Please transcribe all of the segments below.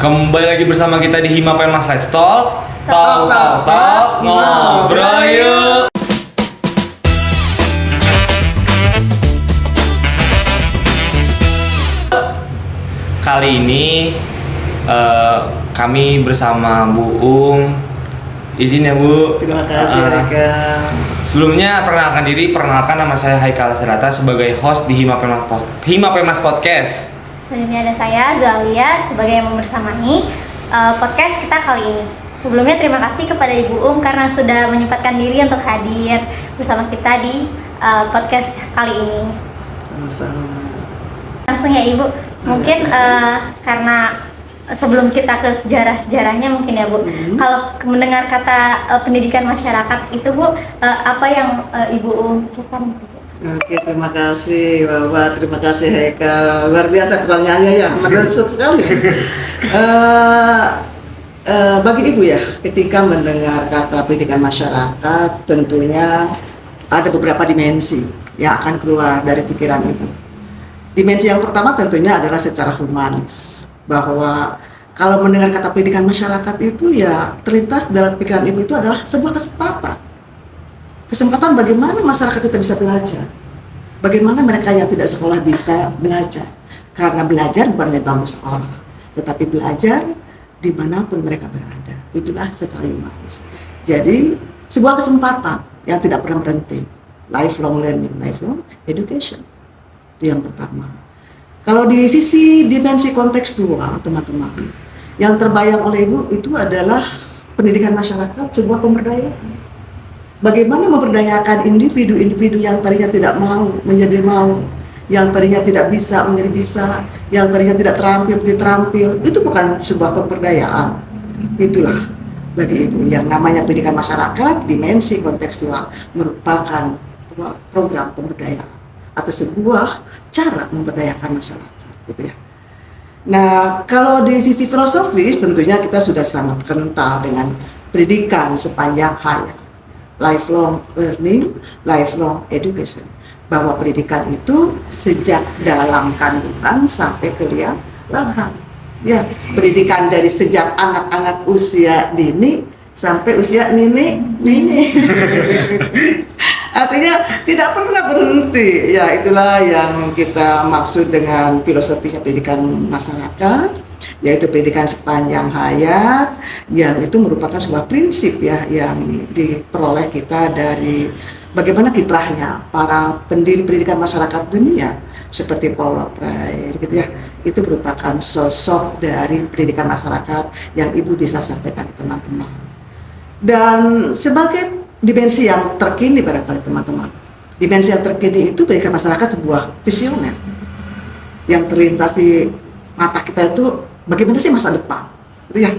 Kembali lagi bersama kita di Hima Penmas Let's Talk. Talk, ngobrol yuk. Kali ini kami bersama Bu Izin ya Bu. Terima kasih Haikal. Sebelumnya perkenalkan nama saya Haikal Serata sebagai host di Hima Penmas Podcast. Selanjutnya ada saya Zalia sebagai yang membersamai podcast kita kali ini. Sebelumnya terima kasih kepada Ibu karena sudah menyempatkan diri untuk hadir bersama kita di podcast kali ini. Sama-sama. Langsung ya Ibu, mungkin karena sebelum kita ke sejarahnya mungkin ya Bu, kalau mendengar kata pendidikan masyarakat itu Bu, apa yang Ibu pikirkan? Oke, terima kasih Bapak, terima kasih Haikal. Luar biasa pertanyaannya ya, menusuk sekali. Bagi Ibu ya, ketika mendengar kata pendidikan masyarakat, tentunya ada beberapa dimensi yang akan keluar dari pikiran Ibu. Dimensi yang pertama tentunya adalah secara humanis, bahwa kalau mendengar kata pendidikan masyarakat itu ya terlintas dalam pikiran Ibu itu adalah sebuah kesempatan bagaimana masyarakat kita bisa belajar, bagaimana mereka yang tidak sekolah bisa belajar, karena belajar bukan hanya bangku sekolah, tetapi belajar dimanapun mereka berada. Itulah secara humanis. Jadi sebuah kesempatan yang tidak pernah berhenti, lifelong learning, lifelong education. Itu yang pertama. Kalau di sisi dimensi kontekstual teman-teman, yang terbayang oleh Ibu itu adalah pendidikan masyarakat, sebuah pemberdayaan. Bagaimana memberdayakan individu-individu yang tadinya tidak mau menjadi mau, yang tadinya tidak bisa menjadi bisa, yang tadinya tidak terampil menjadi terampil. Itu bukan sebuah pemberdayaan. Itulah bagi Ibu yang namanya pendidikan masyarakat, dimensi kontekstual merupakan program pemberdayaan atau sebuah cara memberdayakan masyarakat, gitu ya. Nah, kalau di sisi filosofis tentunya kita sudah sangat kental dengan pendidikan sepanjang hayat. Lifelong learning, lifelong education. Bahwa pendidikan itu sejak dalam kandungan sampai ke liang lahat. Ya, pendidikan dari sejak anak-anak usia dini sampai usia nenek. Artinya tidak pernah berhenti. Ya, itulah yang kita maksud dengan filosofisnya pendidikan masyarakat, yaitu pendidikan sepanjang hayat, yang itu merupakan sebuah prinsip ya yang diperoleh kita dari bagaimana kiprahnya para pendiri pendidikan masyarakat dunia seperti Paulo Freire, gitu ya. Itu merupakan sosok dari pendidikan masyarakat yang Ibu bisa sampaikan ke teman-teman. Dan sebagai dimensi yang terkini barangkali teman-teman, dimensi yang terkini itu pendidikan masyarakat sebuah visioner yang terlintas di mata kita itu bagaimana sih masa depan, gitu ya.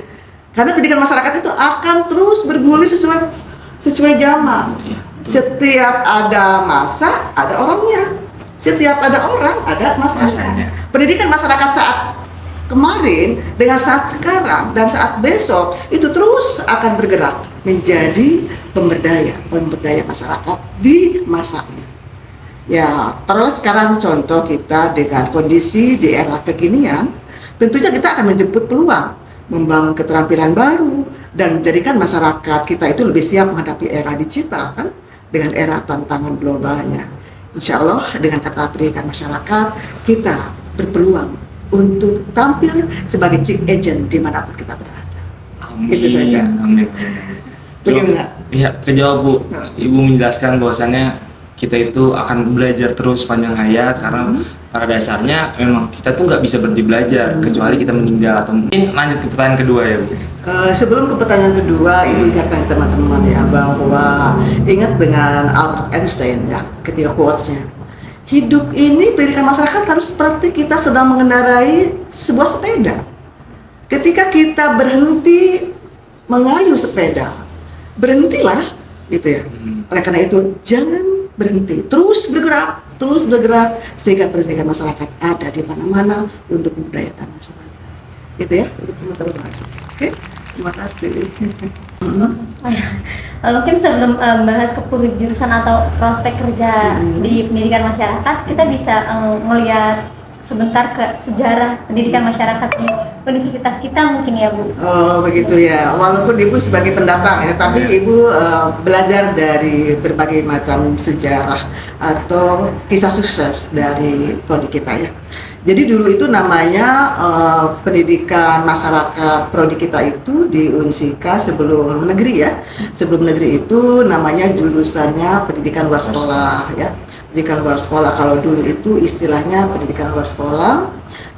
Karena pendidikan masyarakat itu akan terus bergulir sesuai zaman. Setiap ada masa, ada orangnya. Setiap ada orang, ada masanya. Pendidikan masyarakat saat kemarin dengan saat sekarang dan saat besok itu terus akan bergerak menjadi pemberdaya masyarakat di masanya. Ya, taruhlah sekarang contoh kita dengan kondisi di era kekinian, tentunya kita akan menjemput peluang membangun keterampilan baru dan menjadikan masyarakat kita itu lebih siap menghadapi era digital kan, dengan era tantangan globalnya. Insya Allah dengan kata pendidikan masyarakat kita berpeluang untuk tampil sebagai change agent dimanapun kita berada. Amin. Itu saja. Amin. Bagaimana? Iya, kejawab Bu. Ibu menjelaskan bahwasannya kita itu akan belajar terus sepanjang hayat karena pada dasarnya memang kita tuh nggak bisa berhenti belajar kecuali kita meninggal. Atau mungkin lanjut ke pertanyaan kedua ya Bu. Sebelum ke pertanyaan kedua, Ibu ingatkan teman-teman ya bahwa ingat dengan Albert Einstein ya ketika quotes-nya, hidup ini pendidikan masyarakat harus seperti kita sedang mengendarai sebuah sepeda. Ketika kita berhenti mengayuh sepeda, berhentilah, gitu ya. Oleh karena itu jangan berhenti, terus bergerak sehingga pendidikan masyarakat ada di mana-mana untuk memberdayakan masyarakat. Gitu ya, untuk teman-teman. Oke, terima kasih. Mungkin sebelum bahas jurusan atau prospek kerja di pendidikan masyarakat, kita bisa melihat sebentar ke sejarah pendidikan masyarakat di universitas kita mungkin ya Bu. Oh begitu ya, walaupun Ibu sebagai pendatang ya, tapi Ibu belajar dari berbagai macam sejarah atau kisah sukses dari prodi kita ya. Jadi dulu itu namanya pendidikan masyarakat prodi kita itu di Unsika sebelum negeri ya. Sebelum negeri itu namanya jurusannya pendidikan luar sekolah ya. Pendidikan luar sekolah, kalau dulu itu istilahnya pendidikan luar sekolah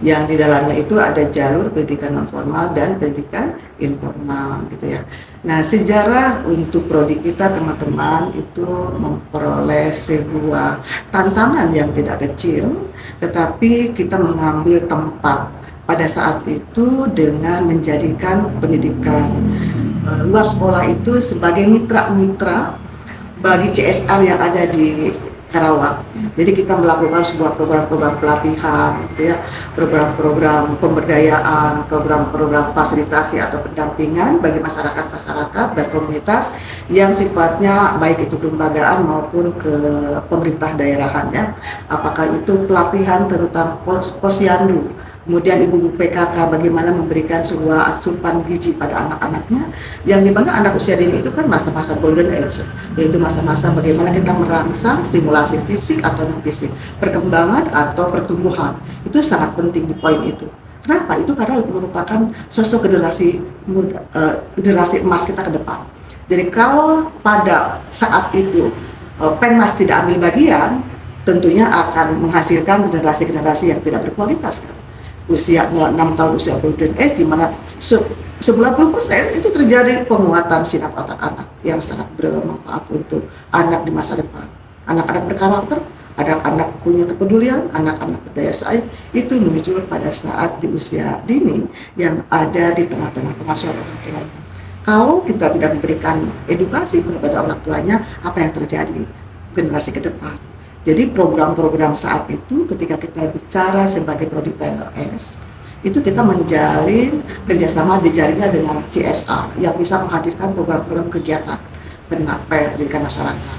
yang di dalamnya itu ada jalur pendidikan non formal dan pendidikan informal gitu ya. Nah, sejarah untuk prodi kita teman-teman itu memperoleh sebuah tantangan yang tidak kecil, tetapi kita mengambil tempat pada saat itu dengan menjadikan pendidikan luar sekolah itu sebagai mitra-mitra bagi CSR yang ada di Karawang. Jadi kita melakukan sebuah program-program pelatihan, gitu ya, program-program pemberdayaan, program-program fasilitasi atau pendampingan bagi masyarakat dan komunitas yang sifatnya baik itu kelembagaan maupun ke pemerintah daerahan ya. Apakah itu pelatihan tentang posyandu, kemudian ibu-ibu PKK bagaimana memberikan sebuah asupan gizi pada anak-anaknya, yang dimana anak usia dini itu kan masa-masa golden age, yaitu masa-masa bagaimana kita merangsang stimulasi fisik atau non fisik, perkembangan atau pertumbuhan. Itu sangat penting di poin itu. Kenapa? Itu karena merupakan sosok generasi muda, generasi emas kita ke depan. Jadi kalau pada saat itu Penmas tidak ambil bagian, tentunya akan menghasilkan generasi-generasi yang tidak berkualitas kan. Usia 6 tahun usia golden age, di mana 90% itu terjadi penguatan sinap otak anak yang sangat bermanfaat untuk anak di masa depan. Anak-anak berkarakter, anak-anak punya kepedulian, anak-anak berdaya saing, itu muncul pada saat di usia dini yang ada di tengah-tengah pengasuhan orang tua. Kalau kita tidak memberikan edukasi kepada orang tuanya, apa yang terjadi generasi ke depan? Jadi program-program saat itu ketika kita bicara sebagai prodi PLS, itu kita menjalin kerjasama jejaringnya dengan CSR yang bisa menghadirkan program-program kegiatan pendidikan masyarakat.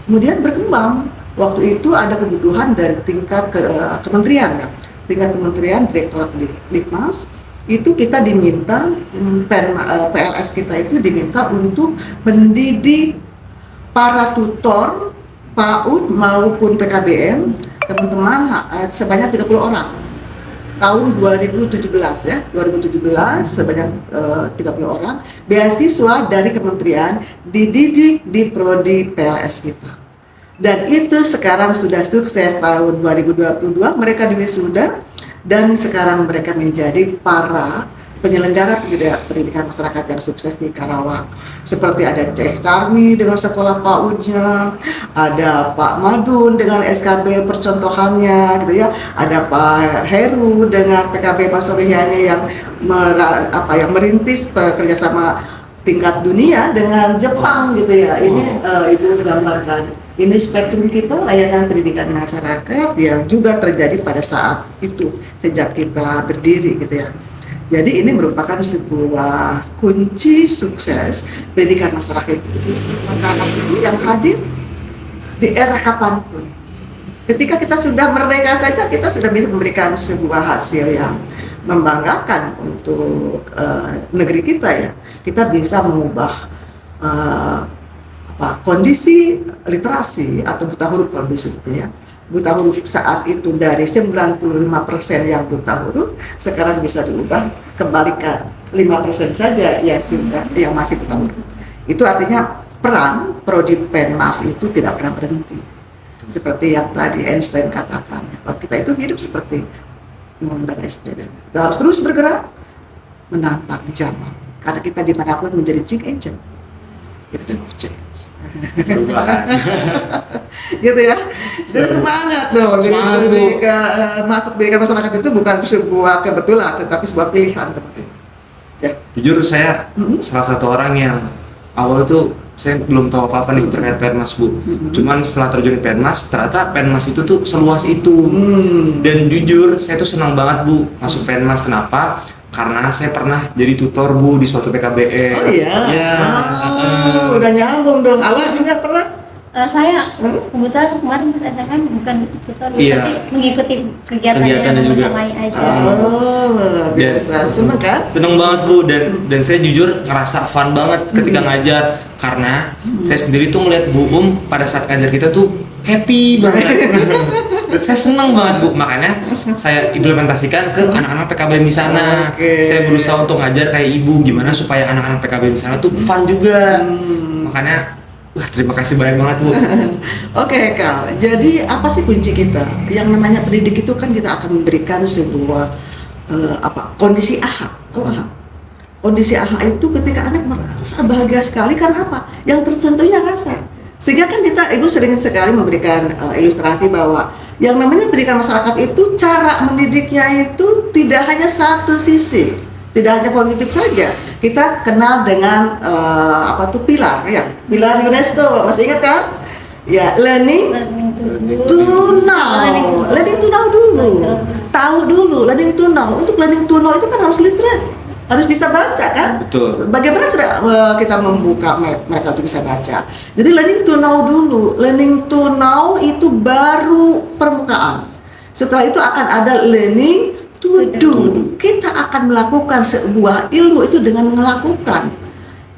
Kemudian berkembang, waktu itu ada kebutuhan dari tingkat kementerian ya. Tingkat kementerian, Direktorat Litmas, itu kita diminta, PLS kita itu diminta untuk mendidik para tutor PAUD maupun PKBM, teman-teman, sebanyak 30 orang. Tahun 2017 ya, 2017 sebanyak 30 orang beasiswa dari kementerian dididik di prodi PLS kita. Dan itu sekarang sudah sukses. Tahun 2022 mereka diwisuda dan sekarang mereka menjadi para penyelenggara pendidikan masyarakat yang sukses di Karawang. Seperti ada Cek Carmi dengan sekolah PAUD-nya, ada Pak Madun dengan SKB percontohannya gitu ya, ada Pak Heru dengan PKB Pasoriyanya yang merintis kerjasama tingkat dunia dengan Jepang gitu ya. Ini Ibu gambarkan. Ini spektrum kita layanan pendidikan masyarakat yang juga terjadi pada saat itu sejak kita berdiri gitu ya. Jadi ini merupakan sebuah kunci sukses pendidikan masyarakat itu yang hadir di era kapanpun. Ketika kita sudah merdeka saja, kita sudah bisa memberikan sebuah hasil yang membanggakan untuk negeri kita ya. Kita bisa mengubah kondisi literasi atau buta huruf kalau gitu ya. Buta huruf saat itu dari 95% yang buta huruf sekarang bisa diubah kembali ke 5% saja yang masih buta huruf. Itu artinya peran prodi Penmas itu tidak pernah berhenti. Seperti yang tadi Einstein katakan, kita itu hidup seperti mengendarai sepeda. Kita harus terus bergerak menantang zaman karena kita dimanapun menjadi change agent. Agent of change. Perubahan. Gitu ya. Jadi semangat dong. Semangat, Bu. Masuk pendidikan masyarakat itu bukan sebuah kebetulan, tetapi sebuah pilihan teman-teman. Ya. Jujur saya salah satu orang yang awal itu saya belum tahu apa-apa nih terkait Penmas, Bu. Cuman setelah terjun di Penmas, ternyata Penmas itu tuh seluas itu. Dan jujur saya tuh senang banget, Bu, masuk Penmas. Kenapa? Karena saya pernah jadi tutor, Bu, di suatu PKBM. Oh iya? Ya. Udah nyambung dong. Awal juga pernah? Saya kebetulan kemarin SMM bukan tutor, Iya. tapi mengikuti kegiatannya Kegiatannya juga. sama aja. Oh, luar biasa. Seneng kan? Seneng banget Bu, dan saya jujur ngerasa fun banget ketika ngajar, karena saya sendiri tuh ngeliat Bu pada saat ngajar kita tuh happy banget. Dan saya seneng banget Bu, makanya saya implementasikan ke anak-anak PKBM di sana. Oke. Saya berusaha untuk ngajar kayak Ibu gimana supaya anak-anak PKBM di sana tuh fun juga. Makanya wah, terima kasih banyak Bu. Oke, Kal. Jadi apa sih kunci kita? Yang namanya pendidik itu kan kita akan memberikan sebuah kondisi AHA. Kondisi AHA itu ketika anak merasa bahagia sekali karena apa? Yang tersentuhnya rasa. Sehingga kan Ibu sering sekali memberikan ilustrasi bahwa yang namanya pendidikan masyarakat itu cara mendidiknya itu tidak hanya satu sisi, tidak hanya kognitif saja. Kita kenal dengan pilar ya, pilar UNESCO, masih ingat kan? Ya, learning to know, learning to know dulu, tahu dulu, learning to know. Untuk learning to know itu kan harus literate, harus bisa baca kan? Betul. Bagaimana cara kita membuka mereka untuk bisa baca? Jadi learning to know dulu, learning to know itu baru permukaan. Setelah itu akan ada learning to do. Kita akan melakukan sebuah ilmu itu dengan melakukan.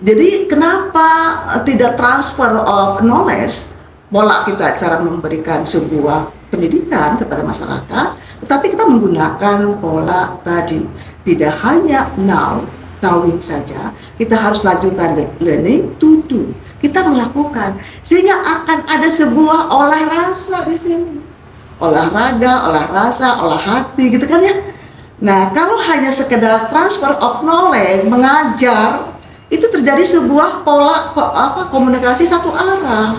Jadi kenapa tidak transfer of knowledge? Pola kita cara memberikan sebuah pendidikan kepada masyarakat, tetapi kita menggunakan pola tadi. Tidak hanya knowing saja, kita harus lanjutkan learning to do. Kita melakukan sehingga akan ada sebuah olah rasa di sini. Olahraga, olah rasa, olah hati gitu kan ya. Nah, kalau hanya sekedar transfer of knowledge, mengajar, itu terjadi sebuah pola komunikasi satu arah.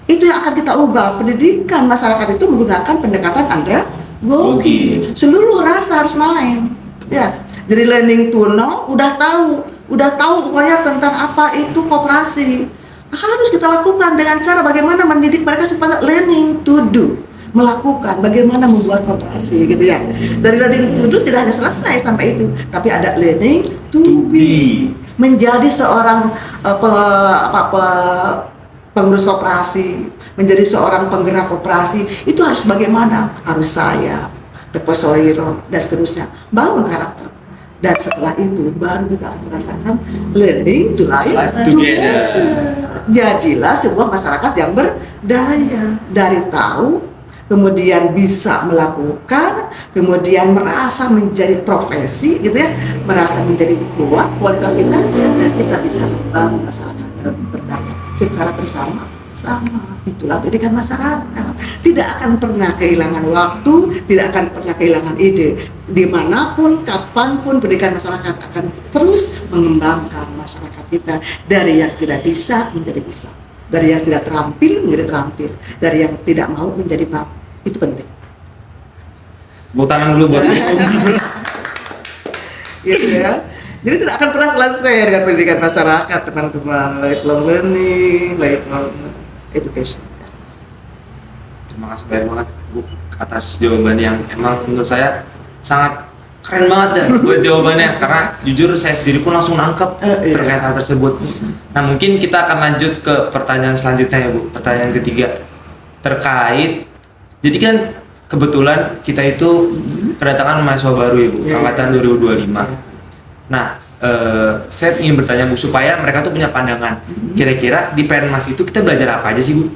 Itu yang akan kita ubah. Pendidikan masyarakat itu menggunakan pendekatan andragogi. Seluruh rasa harus main. Ya, jadi learning to know udah tahu pokoknya tentang apa itu koperasi. Harus kita lakukan dengan cara bagaimana mendidik mereka supaya learning to do, melakukan bagaimana membuat koperasi gitu ya. Dari learning to do tidak hanya selesai sampai itu, tapi ada learning to be. Menjadi seorang pengurus koperasi, menjadi seorang penggerak koperasi itu harus bagaimana? Harus saya terpesoiro dan seterusnya, bangun karakter. Dan setelah itu baru kita akan merasakan learning to life together. Jadilah sebuah masyarakat yang berdaya, dari tahu, kemudian bisa melakukan, kemudian merasa menjadi profesi gitu ya, merasa menjadi kuat kualitas kita, dan kita bisa membangun masyarakat yang berdaya secara bersama. Itulah pendidikan masyarakat. Tidak akan pernah kehilangan waktu, tidak akan pernah kehilangan ide. Dimanapun, kapanpun, pendidikan masyarakat akan terus mengembangkan masyarakat kita dari yang tidak bisa menjadi bisa, dari yang tidak terampil menjadi terampil, dari yang tidak mau menjadi mau. Itu penting. Tepuk tangan dulu buat Gitu ya. Jadi tidak akan pernah selesai dengan pendidikan masyarakat, teman-teman. Lifelong learning, lifelong education. Terima kasih banyak Bu atas jawaban yang emang menurut saya sangat keren banget dah buat jawabannya, karena jujur saya sendiri pun langsung nangkep terkait hal tersebut. Nah, mungkin kita akan lanjut ke pertanyaan selanjutnya ya Bu, pertanyaan ketiga terkait, jadi kan kebetulan kita itu kedatangan mahasiswa baru ya Bu, angkatan 2025. Nah, saya ingin bertanya Bu, supaya mereka tuh punya pandangan, kira-kira di Penmas itu kita belajar apa aja sih Bu?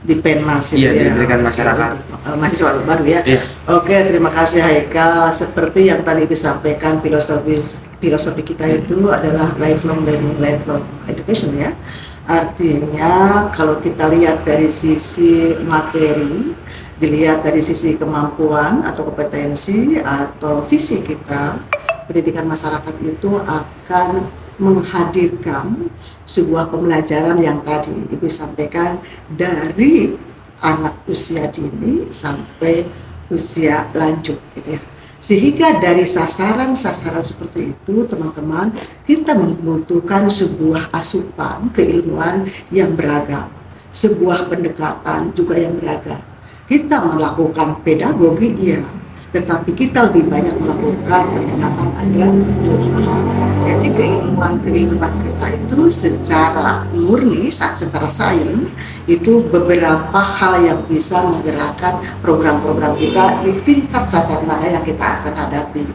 Di Penmas Iya, di pendidikan masyarakat. Mahasiswa baru ya. Iya. Oke, terima kasih Haikal. Seperti yang tadi disampaikan, filosofi kita itu adalah lifelong learning, lifelong education ya. Artinya kalau kita lihat dari sisi materi, dilihat dari sisi kemampuan atau kompetensi atau visi kita, pendidikan masyarakat itu akan menghadirkan sebuah pembelajaran yang tadi Ibu sampaikan, dari anak usia dini sampai usia lanjut gitu ya. Sehingga dari sasaran-sasaran seperti itu, teman-teman, kita membutuhkan sebuah asupan keilmuan yang beragam, sebuah pendekatan juga yang beragam. Kita melakukan pedagogi, iya, tetapi kita lebih banyak melakukan pendekatan agrologika. Jadi keilmuan kita itu secara murni, secara sains, itu beberapa hal yang bisa menggerakkan program-program kita di tingkat sasaran mana yang kita akan hadapi.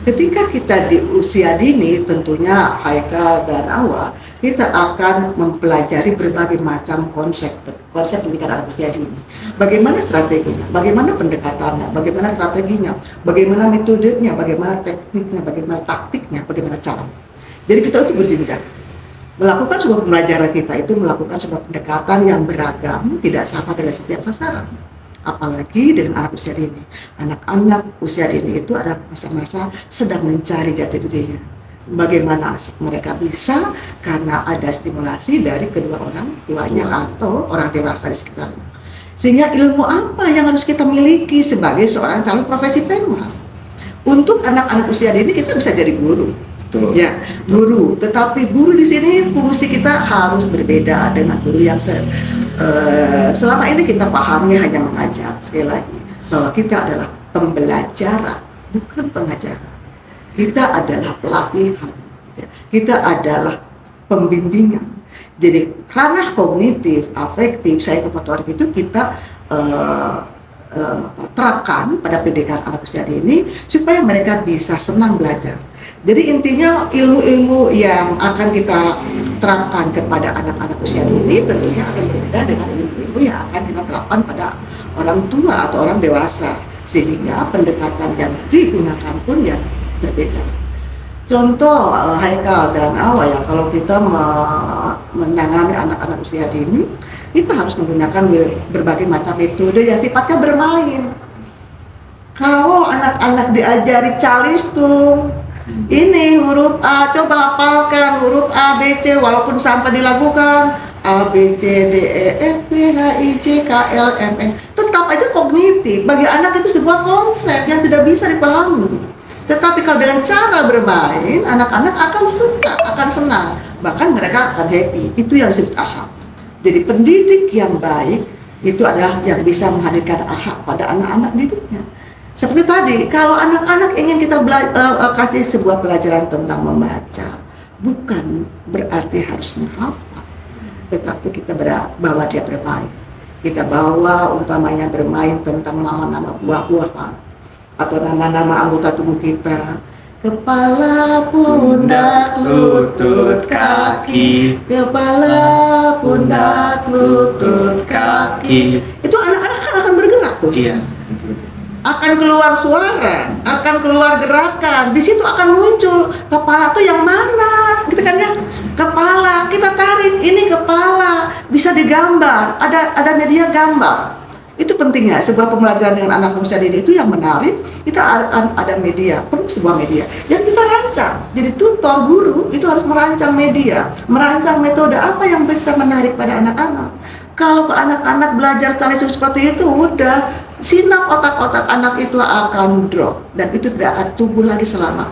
Ketika kita di usia dini, tentunya Haikal dan Awa, kita akan mempelajari berbagai macam konsep pendidikan anak usia dini. Bagaimana strateginya, bagaimana pendekatannya, bagaimana strateginya, bagaimana metodenya, bagaimana tekniknya, bagaimana taktiknya, bagaimana cara. Jadi kita itu berjenjang. Melakukan sebuah pembelajaran kita itu melakukan sebuah pendekatan yang beragam, tidak sama dengan setiap sasaran. Apalagi dengan anak usia dini. Anak-anak usia dini itu ada masa-masa sedang mencari jati dirinya. Bagaimana mereka bisa, karena ada stimulasi dari kedua orang tuanya atau orang dewasa di sekitarnya. Sehingga ilmu apa yang harus kita miliki sebagai seorang calon profesi PENMAS? Untuk anak-anak usia dini kita bisa jadi guru. Betul. Ya, guru. Tetapi guru di sini fungsi kita harus berbeda dengan guru yang selama ini kita pahami hanya mengajar. Sekali lagi, bahwa kita adalah pembelajaran, bukan pengajaran. Kita adalah pelatihan, kita adalah pembimbingan. Jadi ranah kognitif, afektif, psikomotorik itu kita terapkan pada pendidikan anak usia dini supaya mereka bisa senang belajar. Jadi intinya ilmu-ilmu yang akan kita terapkan kepada anak-anak usia dini tentunya akan berbeda dengan ilmu-ilmu yang akan kita terapkan pada orang tua atau orang dewasa, sehingga pendekatan yang digunakan pun yang berbeda. Contoh Haikal dan Awa ya, kalau kita menangani anak-anak usia dini, kita harus menggunakan berbagai macam metode yang sifatnya bermain. Kalau anak-anak diajari calistung, ini huruf A, coba hafalkan huruf A, B, C, walaupun sampai dilakukan A, B, C, D, E, F, G, H, I, J, K, L, M, N, tetap aja kognitif. Bagi anak itu sebuah konsep yang tidak bisa dipahami. Tetapi kalau dengan cara bermain, anak-anak akan suka, akan senang, bahkan mereka akan happy. Itu yang disebut AHA. Jadi pendidik yang baik itu adalah yang bisa menghadirkan AHA pada anak-anak didiknya. Seperti tadi, kalau anak-anak ingin kita kasih sebuah pelajaran tentang membaca, bukan berarti harus menghafal, tetapi kita bawa dia bermain. Kita bawa umpamanya bermain tentang nama-nama buah-buahan atau nama-nama anggota tubuh kita. Kepala, pundak, lutut, kaki. Kepala, pundak, lutut, kaki. Itu anak-anak kan akan bergerak tuh. Iya. Akan keluar suara, akan keluar gerakan. Di situ akan muncul kepala tuh yang mana, gitu kan ya? Kepala, kita tarik, ini kepala, bisa digambar. Ada media gambar. Itu pentingnya sebuah pembelajaran dengan anak usia dini itu yang menarik. Kita akan ada media, perlu sebuah media yang kita rancang. Jadi tutor guru itu harus merancang media, merancang metode apa yang bisa menarik pada anak-anak. Kalau ke anak-anak belajar calistung seperti itu, udah sinap otak-otak anak itu akan drop dan itu tidak akan tumbuh lagi selama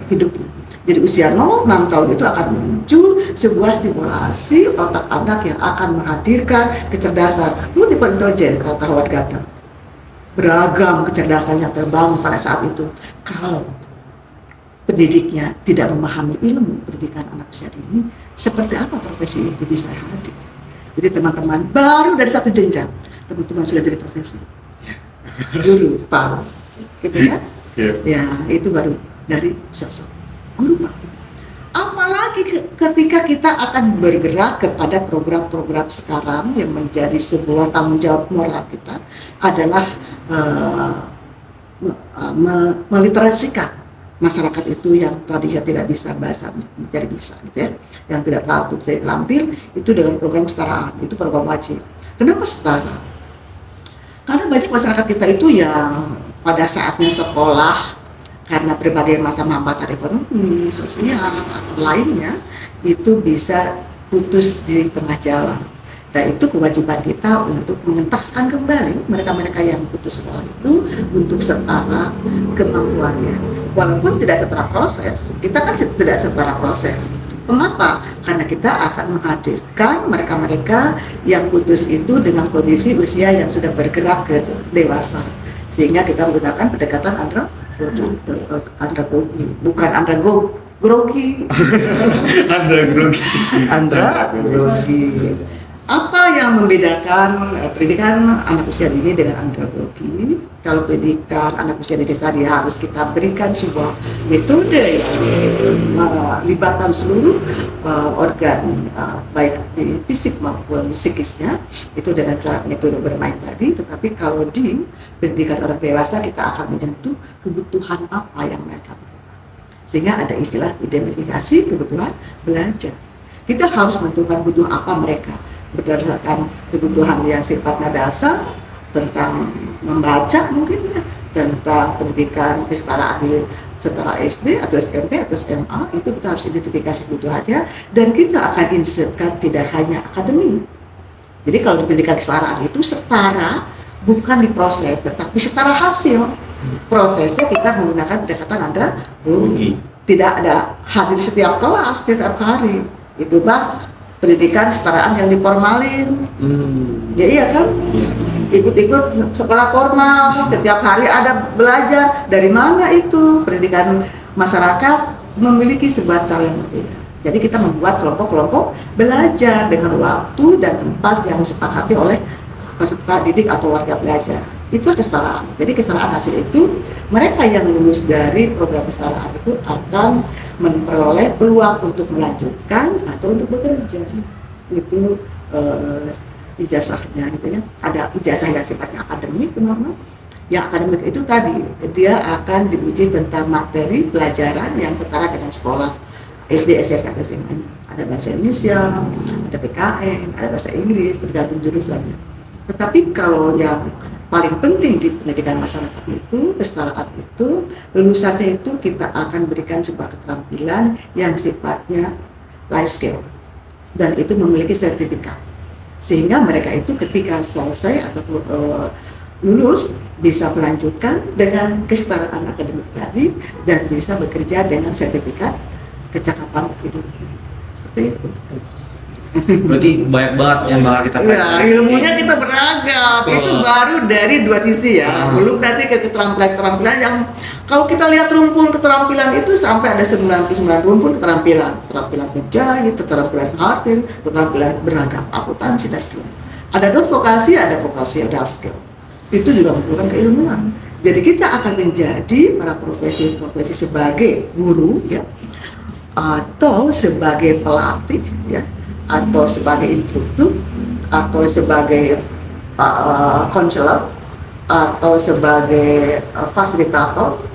hidupnya. Jadi usia 0-6 tahun itu akan muncul sebuah stimulasi otak anak yang akan menghadirkan kecerdasan multiple intelligence, kata Howard Gardner. Beragam kecerdasan yang terbangun pada saat itu. Kalau pendidiknya tidak memahami ilmu pendidikan anak usia dini, seperti apa profesi itu bisa hadir? Jadi teman-teman baru dari satu jenjang, teman-teman sudah jadi profesi. Guru, Pak, gitu kan? Ya, itu baru dari sosok guru, Pak. Apalagi ketika kita akan bergerak kepada program-program sekarang yang menjadi sebuah tanggung jawab moral kita adalah meliterasikan masyarakat itu yang tadinya tidak bisa bahasa menjadi bisa, gitu ya, yang tidak terampil itu dengan program setara, itu program wajib. Kenapa setara? Karena banyak masyarakat kita itu yang pada saatnya sekolah karena berbagai macam hambatan ekonomi, sosial, atau lainnya itu bisa putus di tengah jalan. Dan itu kewajiban kita untuk mengentaskan kembali mereka-mereka yang putus sekolah itu untuk setara kemampuannya. Walaupun tidak setara proses, kita kan tidak setara proses. Mengapa? Karena kita akan menghadirkan mereka-mereka yang putus itu dengan kondisi usia yang sudah bergerak ke dewasa. Sehingga kita menggunakan pendekatan andragogi, bukan andragogi. Andragogi. Andragogi. Apa yang membedakan pendidikan anak usia dini dengan andragogi? Kalau pendidikan anak usia dini tadi harus kita berikan sebuah metode yang melibatkan seluruh organ baik di fisik maupun psikisnya, itu dengan cara metode bermain tadi. Tetapi kalau di pendidikan orang dewasa kita akan menyentuh kebutuhan apa yang mereka butuhkan, sehingga ada istilah identifikasi kebutuhan belajar. Kita harus menentukan butuh apa mereka berdasarkan kebutuhan yang sifatnya dasar, tentang membaca mungkin ya, tentang pendidikan kesetaraan setelah SD atau SMP atau SMA, itu kita harus identifikasi kebutuhannya, dan kita akan insertkan tidak hanya akademik. Jadi kalau di pendidikan kesetaraan itu setara bukan diproses, tetapi setara hasil. Prosesnya kita menggunakan pendekatan andragogi. Tidak ada hadir setiap kelas, setiap hari. Itu pendidikan kesetaraan yang diformalin. Ya iya kan? Ikut-ikut sekolah formal, setiap hari ada belajar. Dari mana itu? Pendidikan masyarakat memiliki sebuah cara yang berbeda. Jadi kita membuat kelompok-kelompok belajar dengan waktu dan tempat yang disepakati oleh peserta didik atau warga belajar. Itu kesetaraan. Jadi kesetaraan hasil itu, mereka yang lulus dari program kesetaraan itu akan memperoleh peluang untuk melanjutkan atau untuk bekerja. Itu ijazahnya gitu ya. Ada ijazah yang sifatnya akademik, teman-teman. Yang akademik itu tadi dia akan diuji tentang materi pelajaran yang setara dengan sekolah SD, SMP, atau SMA. Ada bahasa Indonesia, ada PKN, ada bahasa Inggris, tergantung jurusannya. Tetapi kalau yang paling penting di pendidikan masyarakat itu, kesetaraan itu, lulusannya itu kita akan berikan sebuah keterampilan yang sifatnya life skill, dan itu memiliki sertifikat, sehingga mereka itu ketika selesai atau lulus bisa melanjutkan dengan kesetaraan akademik tadi dan bisa bekerja dengan sertifikat kecakapan hidup. Seperti itu. Berarti banyak banget yang bakal kita Ya, ilmunya kita beragam. Itu baru dari dua sisi ya. Belum nanti ke keterampilan yang kalau kita lihat rumpun keterampilan itu sampai ada 99 rumpun keterampilan. Keterampilan menjahit, keterampilan hadir, keterampilan beragam, akuntansi dan sebagainya. Ada vokasi, ada skill. Itu juga memerlukan keilmuan. Jadi kita akan menjadi para profesi sebagai guru ya, atau sebagai pelatih ya, atau sebagai instruktur, atau sebagai konselor, atau sebagai fasilitator.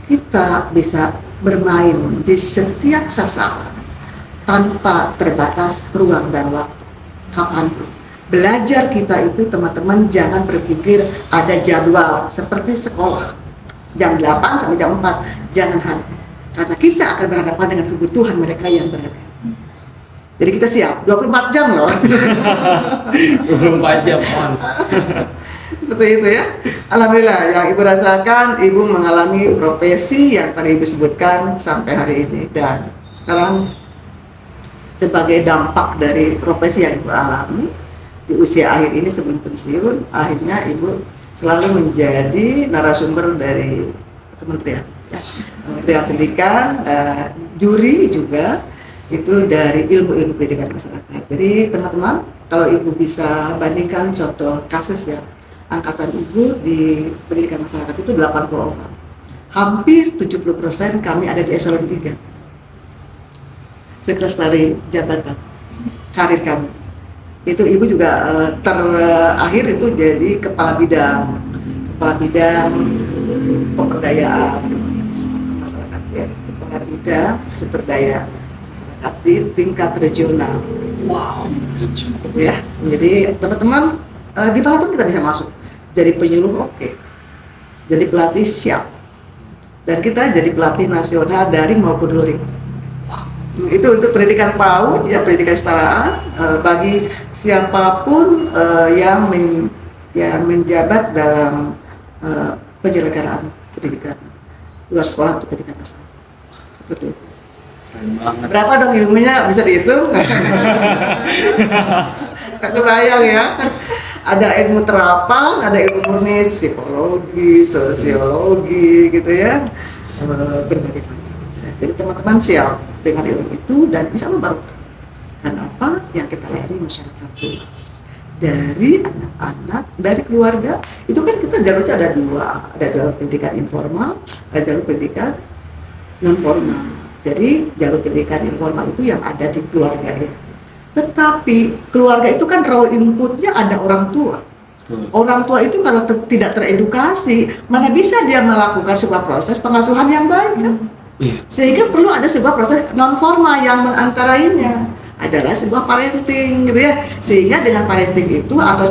Kita bisa bermain di setiap sasaran tanpa terbatas ruang dan waktu. Kapanpun belajar kita itu, teman-teman jangan berpikir ada jadwal seperti sekolah jam 8 sampai jam 4, jangan hanya, karena kita akan berhadapan dengan kebutuhan mereka yang beragam. Jadi kita siap 24 jam loh. 24 jam on. Seperti itu ya. Alhamdulillah yang Ibu rasakan, Ibu mengalami profesi yang tadi Ibu sebutkan sampai hari ini, dan sekarang sebagai dampak dari profesi yang Ibu alami di usia akhir ini sebelum pensiun, akhirnya Ibu selalu menjadi narasumber dari kementerian ya. Kementerian Pendidikan, juri juga itu dari ilmu pendidikan masyarakat. Jadi teman-teman, kalau Ibu bisa bandingkan contoh kasus ya, angkatan Ibu di pendidikan masyarakat itu 80 orang. Hampir 70% kami ada di eselon 3. Sukses dari jabatan karir kami. Itu Ibu juga terakhir itu jadi kepala bidang pemberdayaan masyarakat ya, kepala bidang sumber daya masyarakat di tingkat regional. Wow, Gitu ya. Jadi teman-teman di mana pun kita bisa masuk. Jadi penyuluh oke. Jadi pelatih siap. Dan kita jadi pelatih nasional daring maupun luring. Itu untuk pendidikan PAUD ya, pendidikan kesetaraan bagi siapapun yang menjabat dalam penyelenggaraan pendidikan luar sekolah untuk pendidikan masyarakat. Seperti itu. keren banget. Berapa dong ilmunya bisa dihitung? Nggak kebayang ya. Ada ilmu terapan, ada ilmu murni, psikologi, sosiologi gitu ya, berbagai macam. Jadi teman-teman siap dengan ilmu itu dan bisa membarukan. Kenapa? Yang kita layani masyarakat luas. Dari anak-anak, dari keluarga, itu kan kita jalurnya ada dua, ada jalur pendidikan informal, ada jalur pendidikan non formal. Jadi jalur pendidikan informal itu yang ada di keluarga ya. Tetapi keluarga itu kan raw inputnya ada orang tua. Orang tua itu kalau tidak teredukasi, mana bisa dia melakukan sebuah proses pengasuhan yang baik kan? Sehingga perlu ada sebuah proses non formal yang mengantarainya adalah sebuah parenting gitu ya. Sehingga dengan parenting itu atau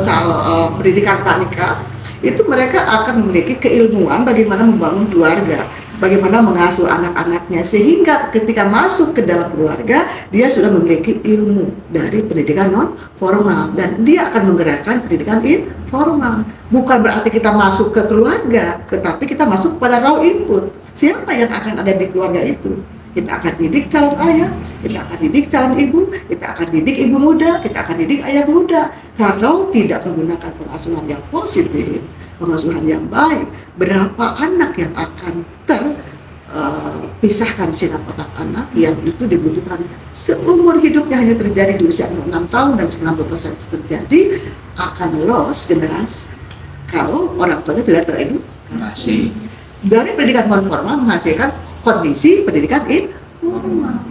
pendidikan pranikah itu mereka akan memiliki keilmuan bagaimana membangun keluarga, bagaimana mengasuh anak-anaknya, sehingga ketika masuk ke dalam keluarga dia sudah memiliki ilmu dari pendidikan non formal dan dia akan menggerakkan pendidikan informal. Bukan berarti kita masuk ke keluarga, tetapi kita masuk pada raw input. Siapa yang akan ada di keluarga itu? Kita akan didik calon ayah, kita akan didik calon ibu, kita akan didik ibu muda, kita akan didik ayah muda. Kalau tidak menggunakan pengasuhan yang positif, pengasuhan yang baik, berapa anak yang akan terpisahkan sinar otak anak yang itu dibutuhkan seumur hidupnya hanya terjadi di usia 6 tahun dan 90% itu terjadi akan loss generasi kalau orang tuanya tidak teredukasi. Dari pendidikan non formal menghasilkan kondisi pendidikan informal.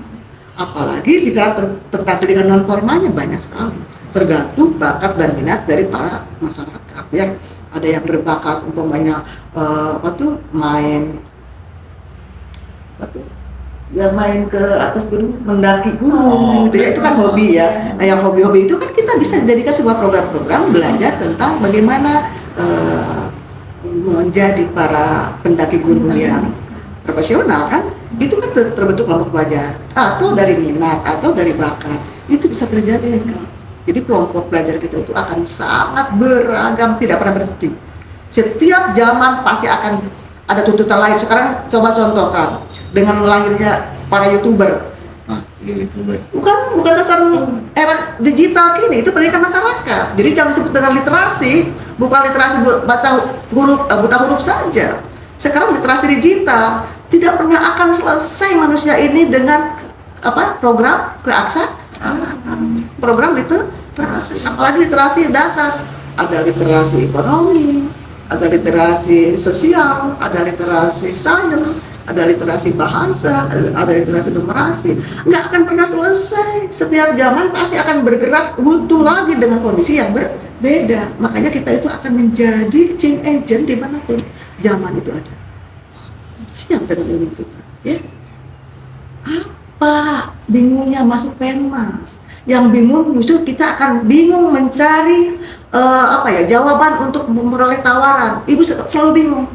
Apalagi bicara tentang pendidikan non formalnya banyak sekali, tergantung bakat dan minat dari para masyarakat ya. Ada yang berbakat umpamanya main ke atas gunung, mendaki gunung gitu ya, itu kan hobi ya. Nah yang hobi-hobi itu kan kita bisa jadikan sebuah program-program belajar tentang bagaimana menjadi para pendaki gunung yang profesional kan. Itu kan terbentuk kelompok belajar atau dari minat atau dari bakat, itu bisa terjadi kan. Jadi kelompok belajar kita itu akan sangat beragam, tidak pernah berhenti. Setiap zaman pasti akan ada tuntutan lain. Sekarang coba contohkan dengan lahirnya para YouTuber. Bukan sasaran era digital kini, itu pendidikan masyarakat. Jadi jangan disebut dengan literasi, bukan literasi buta huruf saja. Sekarang literasi digital, tidak pernah akan selesai manusia ini dengan program program literasi, apalagi literasi dasar. Ada literasi ekonomi, ada literasi sosial, ada literasi sains, ada literasi bahasa, ada literasi numerasi. Nggak akan pernah selesai. Setiap zaman pasti akan bergerak, butuh lagi dengan kondisi yang berbeda. Makanya kita itu akan menjadi change agent dimanapun zaman itu ada. Siap dengan ilmu kita ya. Apa bingungnya masuk Penmas? Yang bingung justru kita akan bingung mencari jawaban untuk memperoleh tawaran. Ibu selalu bingung.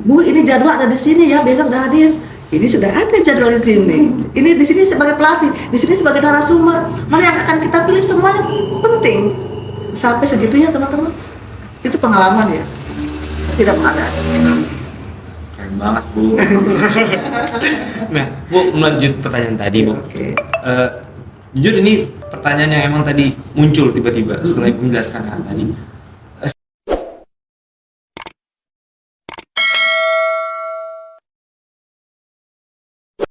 Bu, ini jadwal ada di sini ya, besok udah hadir. Ini sudah ada jadwal di sini. Ini di sini sebagai pelatih, di sini sebagai narasumber. Mana yang akan kita pilih, semuanya penting. Sampai segitunya teman-teman. Itu pengalaman ya. Tidak ada. Keren banget Bu. Nah, Bu, melanjut pertanyaan tadi Bu. Jujur ini pertanyaan yang emang tadi muncul tiba-tiba setelah Ibu menjelaskan hal tadi.